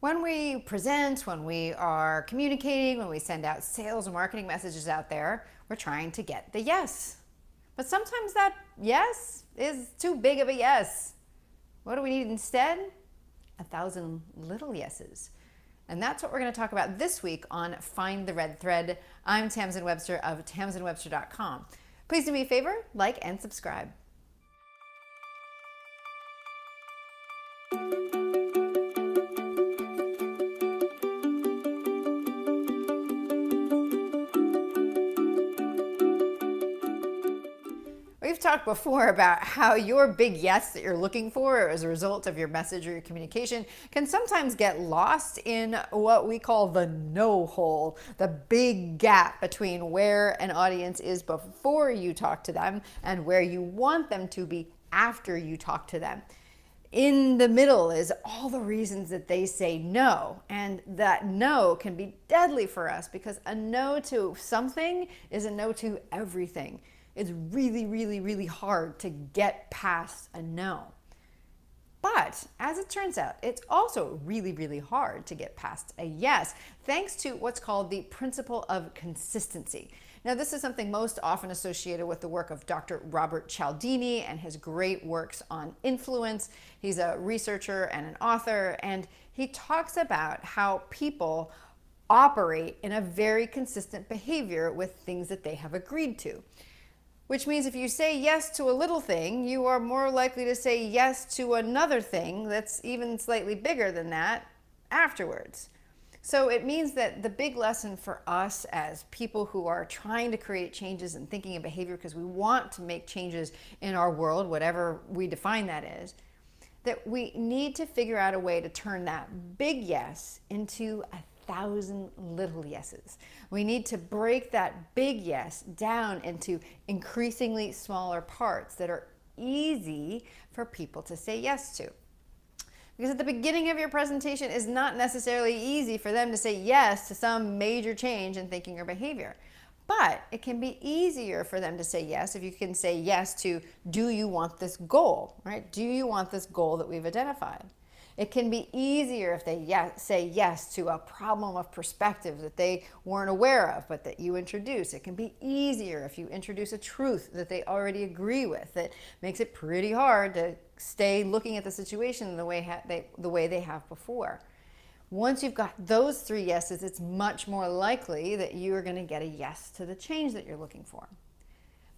When we present, when we are communicating, when we send out sales or marketing messages out there, we're trying to get the yes. But sometimes that yes is too big of a yes. What do we need instead? 1,000 little yeses. And that's what we're going to talk about this week on Find the Red Thread. I'm Tamsen Webster of tamsenwebster.com. Please do me a favor, like and subscribe. We've talked before about how your big yes that you're looking for as a result of your message or your communication can sometimes get lost in what we call the no hole, the big gap between where an audience is before you talk to them and where you want them to be after you talk to them. In the middle is all the reasons that they say no, and that no can be deadly for us because a no to something is a no to everything. It's really, really, really hard to get past a no. But as it turns out, it's also really, really hard to get past a yes, thanks to what's called the principle of consistency. Now, this is something most often associated with the work of Dr. Robert Cialdini and his great works on influence. He's a researcher and an author, and he talks about how people operate in a very consistent behavior with things that they have agreed to. Which means if you say yes to a little thing, you are more likely to say yes to another thing that's even slightly bigger than that afterwards. So it means that the big lesson for us as people who are trying to create changes in thinking and behavior because we want to make changes in our world, whatever we define that is, that we need to figure out a way to turn that big yes into 1,000 little yeses. We need to break that big yes down into increasingly smaller parts that are easy for people to say yes to. Because at the beginning of your presentation is not necessarily easy for them to say yes to some major change in thinking or behavior. But it can be easier for them to say yes if you can say yes to, do you want this goal, right? Do you want this goal that we've identified? It can be easier if they say yes to a problem of perspective that they weren't aware of, but that you introduce. It can be easier if you introduce a truth that they already agree with that makes it pretty hard to stay looking at the situation the way they have before. Once you've got those three yeses, it's much more likely that you are going to get a yes to the change that you're looking for.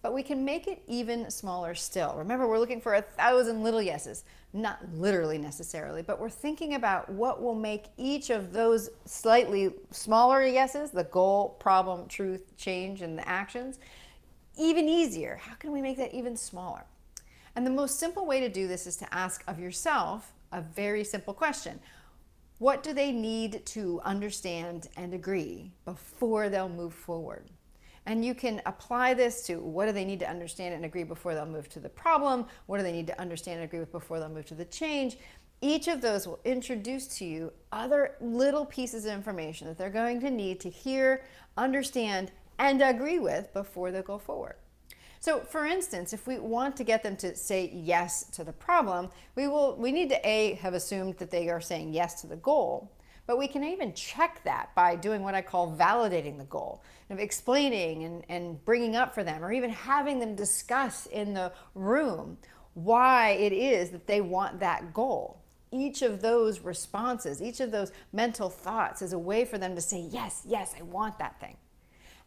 But we can make it even smaller still. Remember, we're looking for 1,000 little yeses, not literally necessarily, but we're thinking about what will make each of those slightly smaller yeses, the goal, problem, truth, change, and the actions, even easier. How can we make that even smaller? And the most simple way to do this is to ask of yourself a very simple question. What do they need to understand and agree before they'll move forward? And you can apply this to what do they need to understand and agree before they'll move to the problem? What do they need to understand and agree with before they'll move to the change? Each of those will introduce to you other little pieces of information that they're going to need to hear, understand, and agree with before they go forward. So for instance, if we want to get them to say yes to the problem, we need to have assumed that they are saying yes to the goal. But we can even check that by doing what I call validating the goal, of explaining and bringing up for them, or even having them discuss in the room why it is that they want that goal. Each of those responses, each of those mental thoughts is a way for them to say, yes, yes, I want that thing.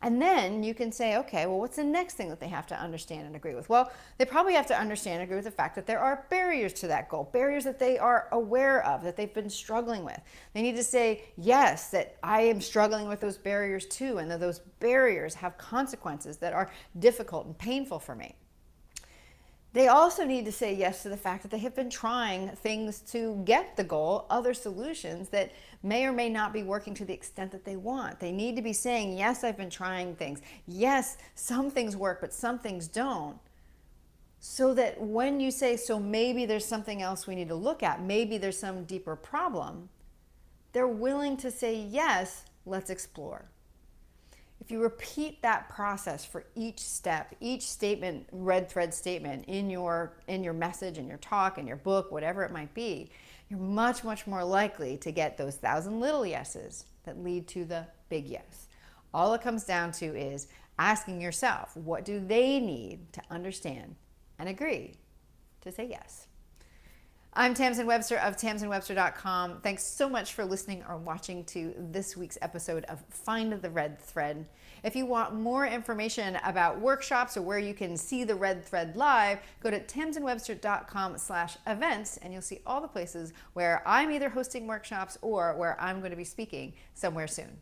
And then you can say, okay, well, what's the next thing that they have to understand and agree with? Well, they probably have to understand and agree with the fact that there are barriers to that goal, barriers that they are aware of, that they've been struggling with. They need to say, yes, that I am struggling with those barriers too, and that those barriers have consequences that are difficult and painful for me. They also need to say yes to the fact that they have been trying things to get the goal, other solutions that may or may not be working to the extent that they want. They need to be saying, yes, I've been trying things. Yes, some things work, but some things don't. So that when you say, so maybe there's something else we need to look at, maybe there's some deeper problem, they're willing to say, yes, let's explore. If you repeat that process for each step, each statement, red thread statement in your message, in your talk, in your book, whatever it might be, you're much, much more likely to get those 1,000 little yeses that lead to the big yes. All it comes down to is asking yourself, what do they need to understand and agree to say yes? I'm Tamsen Webster of tamsenwebster.com. Thanks so much for listening or watching to this week's episode of Find the Red Thread. If you want more information about workshops or where you can see the Red Thread live, go to tamsenwebster.com/events and you'll see all the places where I'm either hosting workshops or where I'm going to be speaking somewhere soon.